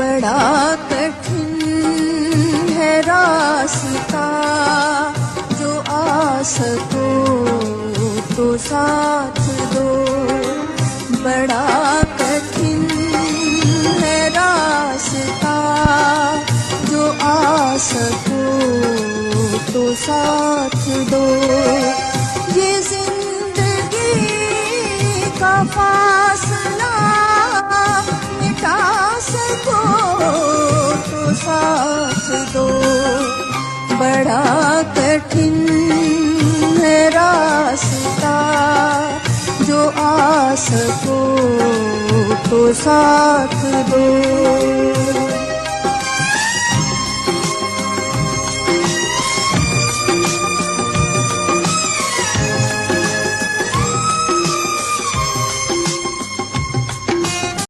बड़ा कठिन है रास्ता, जो आ सको तो साथ दो। बड़ा कठिन है रास्ता, जो आ सको तो साथ दो। ये जिंदगी का फासला मिटा सको तो साथ दो। बड़ा कठिन है रास्ता, जो आ सको तो साथ दो।